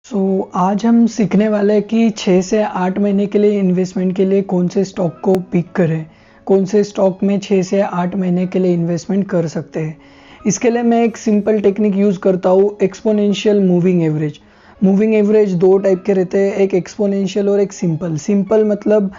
आज हम सीखने वाले हैं कि 6 से 8 महीने के लिए इन्वेस्टमेंट के लिए कौन से स्टॉक को पिक करें, कौन से स्टॉक में 6 से 8 महीने के लिए इन्वेस्टमेंट कर सकते हैं। इसके लिए मैं एक सिंपल टेक्निक यूज़ करता हूँ, exponential moving average. Moving average दो टाइप के रहते हैं, एक एक्सपोनेंशियल और एक सिंपल। सिंपल मतलब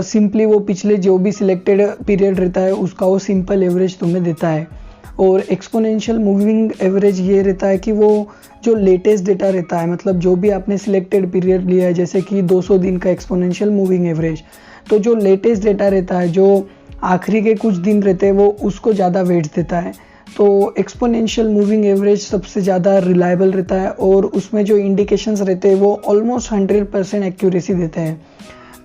सिंपली वो पिछले जो भी सिलेक्टेड पीरियड रहता है उसका वो सिंपल एवरेज तुम्हें देता है। और एक्सपोनेंशियल मूविंग एवरेज ये रहता है कि वो जो लेटेस्ट डेटा रहता है, मतलब जो भी आपने सिलेक्टेड पीरियड लिया है, जैसे कि 200 दिन का एक्सपोनेंशियल मूविंग एवरेज, तो जो लेटेस्ट डेटा रहता है, जो आखिरी के कुछ दिन रहते हैं, वो उसको ज़्यादा वेट्स देता है। तो एक्सपोनेंशियल मूविंग एवरेज सबसे ज़्यादा रिलायबल रहता है और उसमें जो इंडिकेशंस रहते हैं वो ऑलमोस्ट 100% एक्यूरेसी देते हैं।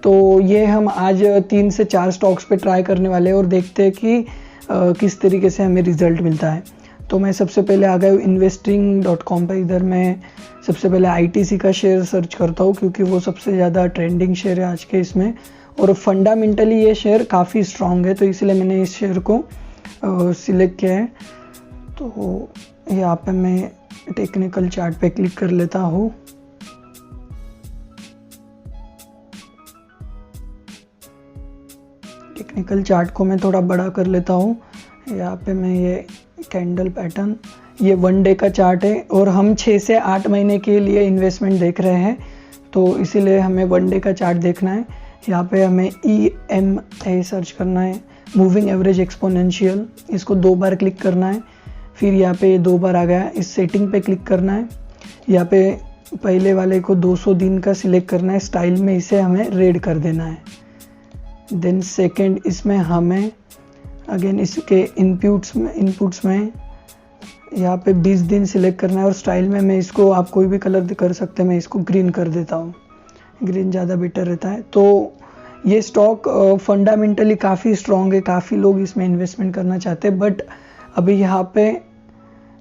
तो ये हम आज 3 से 4 स्टॉक्स पे ट्राई करने वाले हैं और देखते हैं कि किस तरीके से हमें रिजल्ट मिलता है। तो मैं सबसे पहले आ गया हूँ investing.com पे। इधर मैं सबसे पहले ITC का शेयर सर्च करता हूँ क्योंकि वो सबसे ज़्यादा ट्रेंडिंग शेयर है आज के इसमें, और फंडामेंटली ये शेयर काफ़ी स्ट्रॉन्ग है, तो इसलिए मैंने इस शेयर को सिलेक्ट किया है। तो यहाँ पे मैं टेक्निकल चार्ट पे क्लिक कर लेता हूँ। टेक्निकल चार्ट को मैं थोड़ा बड़ा कर लेता हूँ। यहाँ पे मैं ये कैंडल पैटर्न, ये 1 डे का चार्ट है और हम 6 से 8 महीने के लिए इन्वेस्टमेंट देख रहे हैं, तो इसीलिए हमें 1 डे का चार्ट देखना है। यहाँ पे हमें EMA सर्च करना है, मूविंग एवरेज एक्सपोनेंशियल। इसको 2 बार क्लिक करना है, फिर यहाँ पे ये 2 बार आ गया, इस सेटिंग पे क्लिक करना है। यहाँ पे पहले वाले को 200 दिन का सिलेक्ट करना है, स्टाइल में इसे हमें रेड कर देना है। देन सेकेंड, इसमें हमें अगेन इसके इनपुट्स में यहाँ पे 20 दिन सिलेक्ट करना है और स्टाइल में मैं इसको, आप कोई भी कलर कर सकते हैं, मैं इसको ग्रीन कर देता हूँ, ग्रीन ज़्यादा बेटर रहता है। तो ये स्टॉक फंडामेंटली काफ़ी स्ट्रॉन्ग है, काफ़ी लोग इसमें इन्वेस्टमेंट करना चाहते हैं, बट अभी यहाँ पे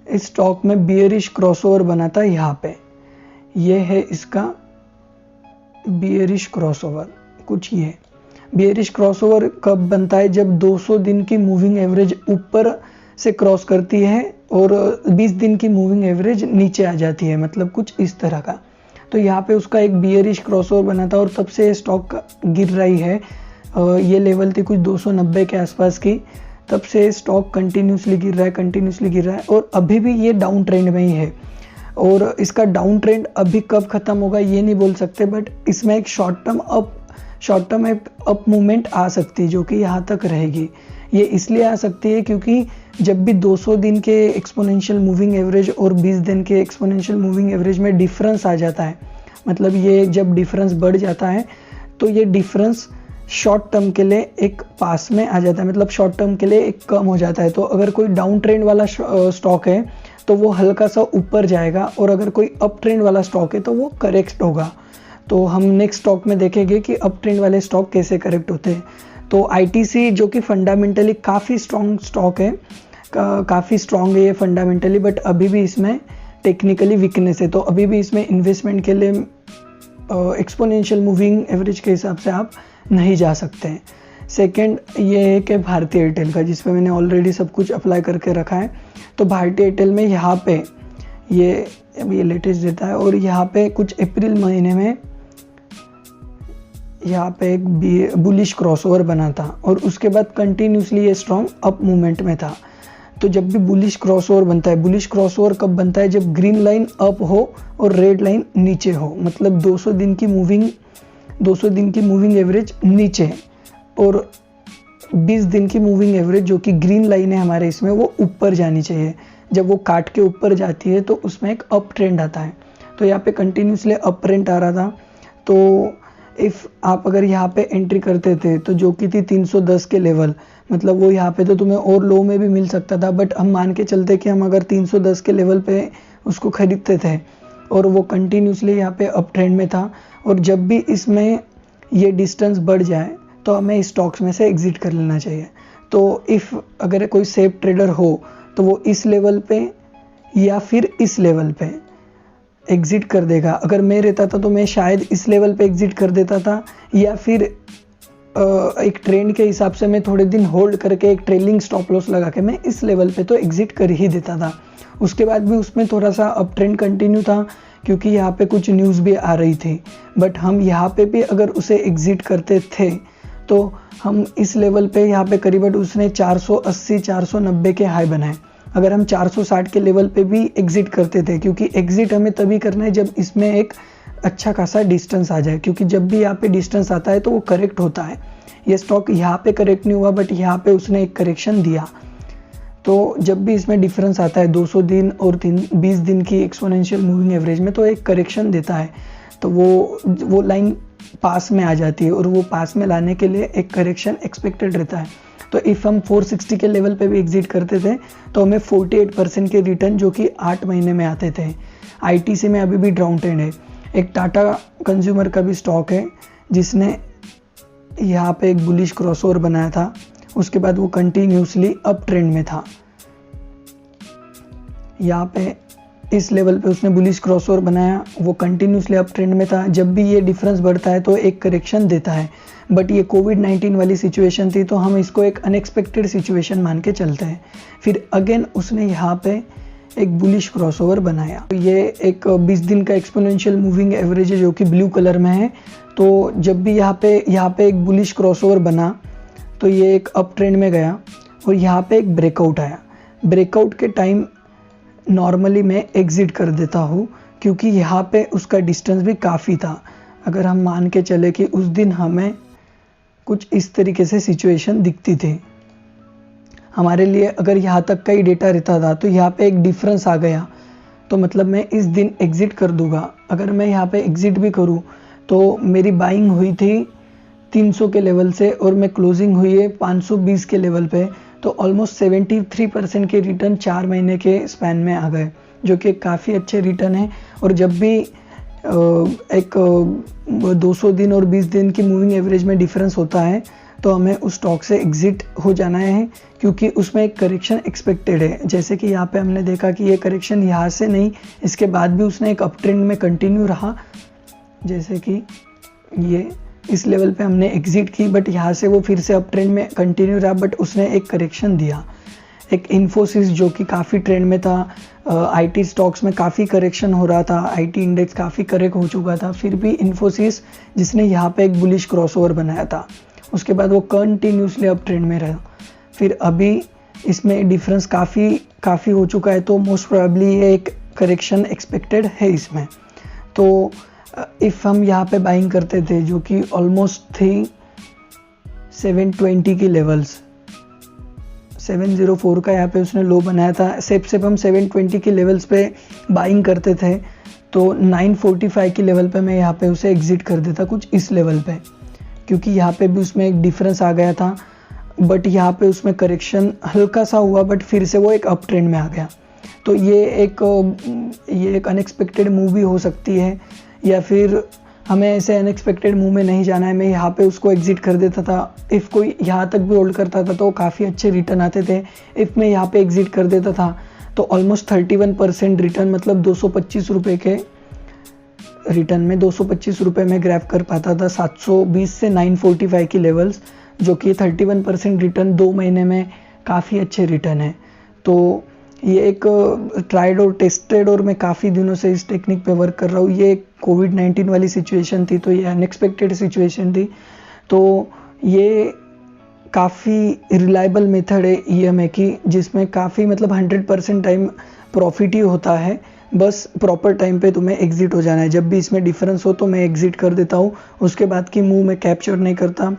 इस स्टॉक में बियरिश क्रॉसओवर बना था। यहाँ पे ये है इसका बियरिश क्रॉसओवर, कुछ ये बियरिश क्रॉसओवर कब बनता है, जब 200 दिन की मूविंग एवरेज ऊपर से क्रॉस करती है और 20 दिन की मूविंग एवरेज नीचे आ जाती है, मतलब कुछ इस तरह का। तो यहाँ पे उसका एक बियरिश क्रॉसओवर बना था और तब से स्टॉक गिर रही है। ये लेवल थी कुछ 290 के आसपास की, तब से स्टॉक कंटिन्यूसली गिर रहा है और अभी भी ये डाउन ट्रेंड में ही है। और इसका डाउन ट्रेंड अभी कब खत्म होगा ये नहीं बोल सकते, बट इसमें एक शॉर्ट टर्म अप मूवमेंट आ सकती है जो कि यहाँ तक रहेगी। ये इसलिए आ सकती है क्योंकि जब भी 200 दिन के एक्सपोनेंशियल मूविंग एवरेज और 20 दिन के एक्सपोनेंशियल मूविंग एवरेज में डिफरेंस आ जाता है, मतलब ये जब डिफरेंस बढ़ जाता है तो ये डिफरेंस शॉर्ट टर्म के लिए एक पास में आ जाता है, मतलब शॉर्ट टर्म के लिए एक कम हो जाता है। तो अगर कोई डाउन ट्रेंड वाला स्टॉक है तो वो हल्का सा ऊपर जाएगा, और अगर कोई अप ट्रेंड वाला स्टॉक है तो वो करेक्ट होगा। तो हम नेक्स्ट स्टॉक में देखेंगे कि अप ट्रेंड वाले स्टॉक कैसे करेक्ट होते हैं। तो ITC जो कि फंडामेंटली काफ़ी स्ट्रॉन्ग स्टॉक है, काफ़ी स्ट्रॉन्ग है ये फंडामेंटली, बट अभी भी इसमें टेक्निकली वीकनेस है, तो अभी भी इसमें इन्वेस्टमेंट के लिए एक्सपोनेंशियल मूविंग एवरेज के हिसाब से आप नहीं जा सकते हैं। सेकेंड ये है कि भारतीय एयरटेल का, जिस पे मैंने ऑलरेडी सब कुछ अप्लाई करके रखा है। तो भारतीय एयरटेल में यहाँ पे ये लेटेस्ट देता है और यहाँ पे कुछ अप्रैल महीने में यहाँ पे एक बुलिश क्रॉसओवर बना था और उसके बाद कंटिन्यूसली ये स्ट्रॉन्ग अप मूवमेंट में था। तो जब भी बुलिश क्रॉसओवर बनता है, बुलिश क्रॉसओवर कब बनता है, जब ग्रीन लाइन अप हो और रेड लाइन नीचे हो, मतलब 200 दिन की मूविंग एवरेज नीचे और 20 दिन की मूविंग एवरेज जो कि ग्रीन लाइन है हमारे इसमें, वो ऊपर जानी चाहिए। जब वो काट के ऊपर जाती है तो उसमें एक अप ट्रेंड आता है। तो यहाँ पे कंटिन्यूसली अप ट्रेंड आ रहा था। तो इफ़ आप अगर यहाँ पे एंट्री करते थे तो जो कि थी 310 के लेवल, मतलब वो यहाँ पे तो तुम्हें और लो में भी मिल सकता था, बट हम मान के चलते कि हम अगर 310 के लेवल पे उसको खरीदते थे और वो कंटिन्यूसली यहाँ पे अप ट्रेंड में था, और जब भी इसमें ये डिस्टेंस बढ़ जाए तो हमें इस स्टॉक्स में से एग्जिट कर लेना चाहिए। तो अगर कोई सेफ ट्रेडर हो तो वो इस लेवल पे या फिर इस लेवल पे एग्जिट कर देगा। अगर मैं रहता था तो मैं शायद इस लेवल पे एग्जिट कर देता था, या फिर एक ट्रेंड के हिसाब से मैं थोड़े दिन होल्ड करके एक ट्रेलिंग स्टॉप लॉस लगा के मैं इस लेवल पे तो एग्जिट कर ही देता था। उसके बाद भी उसमें थोड़ा सा अप ट्रेंड कंटिन्यू था, क्योंकि यहाँ पे कुछ न्यूज़ भी आ रही थी। बट हम यहाँ पे भी अगर उसे एग्जिट करते थे तो हम इस लेवल पे यहाँ पे करीबन उसने 480 490 के हाई बनाए। अगर हम 460 के लेवल पे भी एग्जिट करते थे, क्योंकि एग्जिट हमें तभी करना है जब इसमें एक अच्छा खासा डिस्टेंस आ जाए, क्योंकि जब भी यहाँ पे डिस्टेंस आता है तो वो करेक्ट होता है। ये स्टॉक यहाँ पे करेक्ट नहीं हुआ, बट यहाँ पे उसने एक करेक्शन दिया। तो जब भी इसमें डिफरेंस आता है 200 दिन और 20 दिन की एक्सपोनेंशियल मूविंग एवरेज में, तो एक करेक्शन देता है। तो वो लाइन पास में आ जाती है, और वो पास में लाने के लिए एक करेक्शन एक्सपेक्टेड रहता है। तो इफ़ हम 460 के लेवल पे भी एग्जिट करते थे तो हमें 48% के रिटर्न जो कि 8 महीने में आते थे। आईटीसी में अभी भी डाउन ट्रेंड है। एक टाटा कंज्यूमर का भी स्टॉक है जिसने यहाँ पे एक बुलिश क्रॉसओवर बनाया था, उसके बाद वो कंटिन्यूसली अप ट्रेंड में था। यहाँ पे इस लेवल पे उसने बुलिश क्रॉसओवर बनाया, वो कंटिन्यूसली अप ट्रेंड में था। जब भी ये डिफरेंस बढ़ता है तो एक करेक्शन देता है, बट ये कोविड-19 वाली सिचुएशन थी तो हम इसको एक अनएक्सपेक्टेड सिचुएशन मान के चलते हैं। फिर अगेन उसने यहाँ पे एक बुलिश क्रॉसओवर बनाया। ये एक 20 दिन का एक्सपोनेंशियल मूविंग एवरेज है जो कि ब्लू कलर में है। तो जब भी यहाँ पे एक बुलिश क्रॉसओवर बना तो ये एक अप ट्रेंड में गया और यहाँ पे एक ब्रेकआउट आया। ब्रेकआउट के टाइम नॉर्मली मैं एग्जिट कर देता हूँ, क्योंकि यहाँ पे उसका डिस्टेंस भी काफ़ी था। अगर हम मान के चले कि उस दिन हमें कुछ इस तरीके से सिचुएशन दिखती थी हमारे लिए, अगर यहाँ तक का ही डेटा रहता था तो यहाँ पे एक डिफरेंस आ गया तो मतलब मैं इस दिन एग्जिट कर दूंगा। अगर मैं यहाँ पे एग्जिट भी करूँ तो मेरी बाइंग हुई थी 300 के लेवल से और मैं क्लोजिंग हुई है 520 के लेवल पे, तो ऑलमोस्ट 73% के रिटर्न 4 महीने के स्पैन में आ गए, जो कि काफ़ी अच्छे रिटर्न है। और जब भी एक 200 दिन और 20 दिन की मूविंग एवरेज में डिफरेंस होता है तो हमें उस स्टॉक से एग्जिट हो जाना है, क्योंकि उसमें एक करेक्शन एक्सपेक्टेड है। जैसे कि यहाँ पे हमने देखा कि ये करेक्शन यहाँ से नहीं, इसके बाद भी उसने एक अप ट्रेंड में कंटिन्यू रहा। जैसे कि ये इस लेवल पे हमने एग्जिट की, बट यहाँ से वो फिर से अप ट्रेंड में कंटिन्यू रहा, बट उसने एक करेक्शन दिया। एक इन्फोसिस जो कि काफ़ी ट्रेंड में था, आईटी स्टॉक्स में काफ़ी करेक्शन हो रहा था, आईटी इंडेक्स काफ़ी करेक्ट हो चुका था, फिर भी इन्फोसिस जिसने यहाँ पे एक बुलिश क्रॉसओवर बनाया था, उसके बाद वो कंटिन्यूसली अप ट्रेंड में रहा। फिर अभी इसमें डिफरेंस काफ़ी हो चुका है, तो मोस्ट प्रोबेबली ये एक करेक्शन एक्सपेक्टेड है इसमें। तो इफ़ हम यहाँ पे बाइंग करते थे जो कि ऑलमोस्ट थी 720 की लेवल्स, 704 का यहाँ पे उसने लो बनाया था। सेप हम 720 की लेवल्स पे बाइंग करते थे तो 945 की लेवल पे मैं यहाँ पे उसे एग्जिट कर देता कुछ इस लेवल पे, क्योंकि यहाँ पे भी उसमें एक डिफरेंस आ गया था। बट यहाँ पे उसमें करेक्शन हल्का सा हुआ, बट फिर से वो एक अप ट्रेंड में आ गया। तो ये एक अनएक्सपेक्टेड मूव भी हो सकती है, या फिर हमें ऐसे अनएक्सपेक्टेड मूव में नहीं जाना है। मैं यहाँ पे उसको एग्जिट कर देता था। इफ़ कोई यहाँ तक भी होल्ड करता था तो काफ़ी अच्छे रिटर्न आते थे। इफ़ मैं यहाँ पे एग्जिट कर देता था तो ऑलमोस्ट 31% रिटर्न, मतलब 225 रुपये के रिटर्न में 225 रुपये में ग्रैब कर पाता था 720 से 945 की लेवल्स, जो कि 31% रिटर्न 2 महीने में काफ़ी अच्छे रिटर्न है। तो ये एक ट्राइड और टेस्टेड, और मैं काफ़ी दिनों से इस टेक्निक पे वर्क कर रहा हूँ। ये कोविड-19 वाली सिचुएशन थी, तो ये अनएक्सपेक्टेड सिचुएशन थी। तो ये काफ़ी रिलायबल मेथड है ईएमए की, जिसमें काफ़ी मतलब 100% टाइम प्रॉफिट ही होता है। बस प्रॉपर टाइम पे तुम्हें एग्जिट हो जाना है। जब भी इसमें डिफरेंस हो तो मैं एग्जिट कर देता हूँ, उसके बाद की मूव मैं कैप्चर नहीं करता।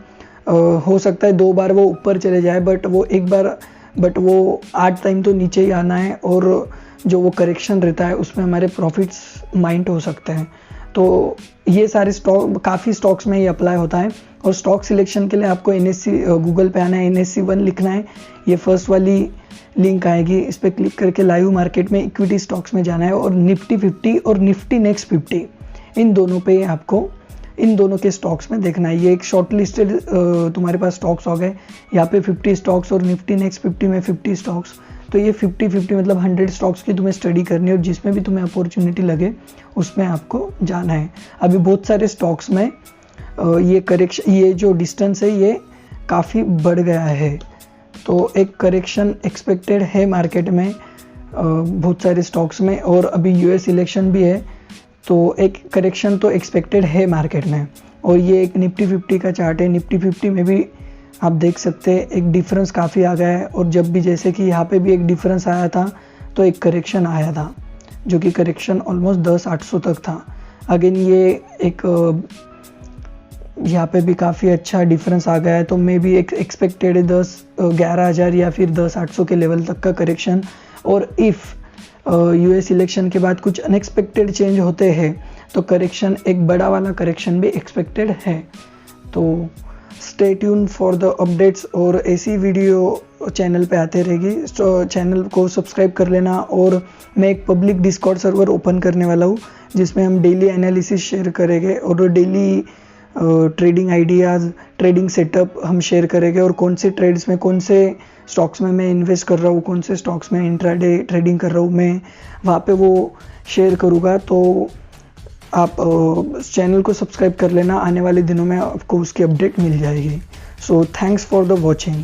हो सकता है 2 बार वो ऊपर चले जाए, बट वो 8 टाइम तो नीचे ही आना है, और जो वो करेक्शन रहता है उसमें हमारे प्रॉफिट्स माइंड हो सकते हैं। तो ये सारे स्टॉक, काफ़ी स्टॉक्स में ये अप्लाई होता है। और स्टॉक सिलेक्शन के लिए आपको NSE गूगल पे आना है, NSE 1 लिखना है। ये फर्स्ट वाली लिंक आएगी, इस पर क्लिक करके लाइव मार्केट में इक्विटी स्टॉक्स में जाना है, और निफ्टी 50 और निफ्टी नेक्स्ट 50 इन दोनों पे आपको इन दोनों के स्टॉक्स में देखना है। ये एक शॉर्ट लिस्टेड तुम्हारे पास स्टॉक्स हो गए, यहाँ पे 50 स्टॉक्स और निफ्टी नेक्स्ट 50 में 50 स्टॉक्स। तो ये 50-50 मतलब 100 स्टॉक्स की तुम्हें स्टडी करनी है, और जिसमें भी तुम्हें अपॉर्चुनिटी लगे उसमें आपको जाना है। अभी बहुत सारे स्टॉक्स में ये जो डिस्टेंस है ये काफ़ी बढ़ गया है, तो एक करेक्शन एक्सपेक्टेड है मार्केट में बहुत सारे स्टॉक्स में। और अभी US इलेक्शन भी है, तो एक करेक्शन तो एक्सपेक्टेड है मार्केट में। और ये एक निफ्टी 50 का चार्ट है। निफ्टी 50 में भी आप देख सकते हैं एक डिफरेंस काफ़ी आ गया है, और जब भी जैसे कि यहाँ पे भी एक डिफरेंस आया था तो एक करेक्शन आया था, जो कि करेक्शन ऑलमोस्ट 10,800 तक था। अगेन ये एक यहाँ पे भी काफ़ी अच्छा डिफरेंस आ गया है, तो मे भी एक एक्सपेक्टेड है 11,000 या फिर 10,800 के लेवल तक का करेक्शन। और इफ़ यूएस इलेक्शन के बाद कुछ अनएक्सपेक्टेड चेंज होते हैं तो करेक्शन, एक बड़ा वाला करेक्शन भी एक्सपेक्टेड है। तो stay tune for the updates, और ऐसी वीडियो चैनल पे आते रहेगी। तो चैनल को सब्सक्राइब कर लेना। और मैं एक पब्लिक डिस्कॉर्ड सर्वर ओपन करने वाला हूँ, जिसमें हम डेली एनालिसिस शेयर करेंगे और daily trading ideas, trading setup हम शेयर करेंगे, और कौन से ट्रेड्स में, कौन से स्टॉक्स में मैं इन्वेस्ट कर रहा हूँ, कौन से स्टॉक्स में इंट्राडे ट्रेडिंग कर रहा हूँ, मैं वहाँ पे वो शेयर करूँगा। तो आप चैनल को सब्सक्राइब कर लेना, आने वाले दिनों में आपको उसकी अपडेट मिल जाएगी। So thanks for the watching.